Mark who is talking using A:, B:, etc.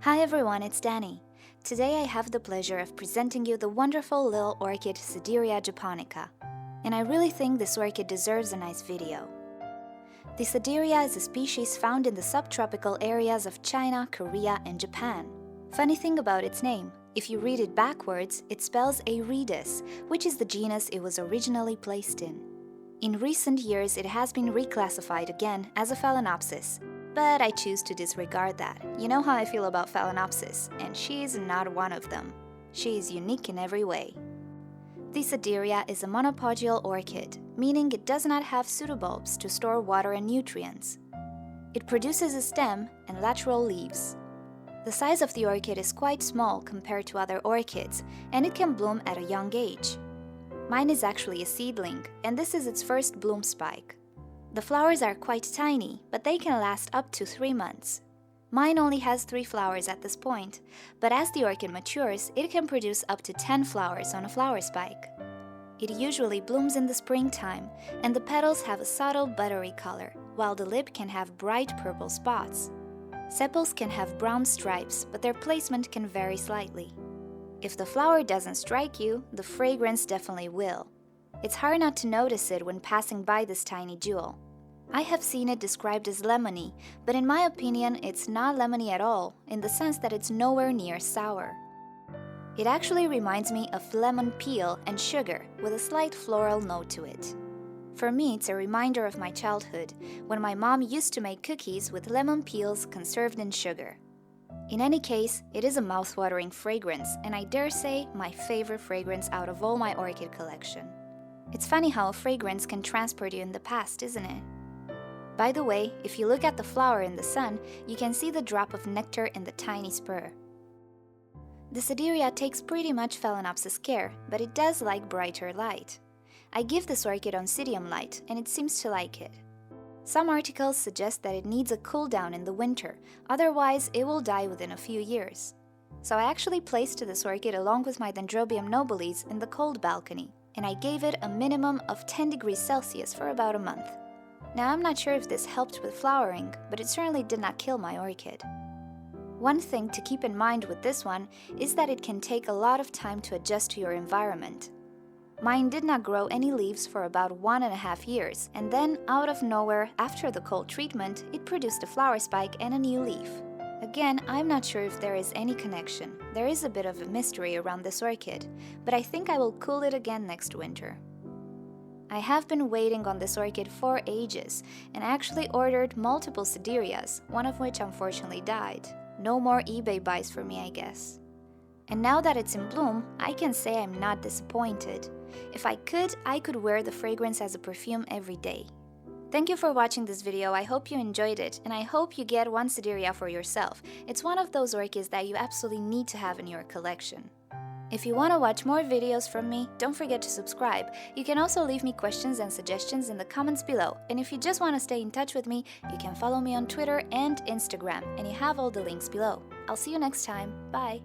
A: Hi everyone, it's Danny. Today I have the pleasure of presenting you the wonderful little orchid Sedirea Japonica. And I really think this orchid deserves a nice video. The Sedirea is a species found in the subtropical areas of China, Korea, and Japan. Funny thing about its name, if you read it backwards, it spells Aeridus, which is the genus it was originally placed in. In recent years, it has been reclassified again as a Phalaenopsis, but I choose to disregard that. You know how I feel about Phalaenopsis, and she is not one of them. She is unique in every way. The Sedirea is a monopodial orchid, meaning it does not have pseudobulbs to store water and nutrients. It produces a stem and lateral leaves. The size of the orchid is quite small compared to other orchids, and it can bloom at a young age. Mine is actually a seedling, and this is its first bloom spike. The flowers are quite tiny, but they can last up to 3 months. Mine only has 3 flowers at this point, but as the orchid matures, it can produce up to 10 flowers on a flower spike. It usually blooms in the springtime, and the petals have a subtle buttery color, while the lip can have bright purple spots. Sepals can have brown stripes, but their placement can vary slightly. If the flower doesn't strike you, the fragrance definitely will. It's hard not to notice it when passing by this tiny jewel. I have seen it described as lemony, but in my opinion, it's not lemony at all, in the sense that it's nowhere near sour. It actually reminds me of lemon peel and sugar, with a slight floral note to it. For me, it's a reminder of my childhood, when my mom used to make cookies with lemon peels conserved in sugar. In any case, it is a mouth-watering fragrance, and I dare say my favorite fragrance out of all my orchid collection. It's funny how a fragrance can transport you in the past, isn't it? By the way, if you look at the flower in the sun, you can see the drop of nectar in the tiny spur. The Sedirea takes pretty much Phalaenopsis care, but it does like brighter light. I give this orchid Oncidium light, and it seems to like it. Some articles suggest that it needs a cool down in the winter, otherwise it will die within a few years. So I actually placed this orchid along with my Dendrobium nobilis in the cold balcony, and I gave it a minimum of 10 degrees Celsius for about a month. Now I'm not sure if this helped with flowering, but it certainly did not kill my orchid. One thing to keep in mind with this one is that it can take a lot of time to adjust to your environment. Mine did not grow any leaves for about 1.5 years, and then, out of nowhere, after the cold treatment, it produced a flower spike and a new leaf. Again, I'm not sure if there is any connection. There is a bit of a mystery around this orchid, but I think I will cool it again next winter. I have been waiting on this orchid for ages, and actually ordered multiple Sedereas, one of which unfortunately died. No more eBay buys for me, I guess. And now that it's in bloom, I can say I'm not disappointed. If I could wear the fragrance as a perfume every day. Thank you for watching this video. I hope you enjoyed it, and I hope you get one Sederea for yourself. It's one of those orchids that you absolutely need to have in your collection. If you want to watch more videos from me, don't forget to subscribe. You can also leave me questions and suggestions in the comments below. And if you just want to stay in touch with me, you can follow me on Twitter and Instagram, and you have all the links below. I'll see you next time. Bye!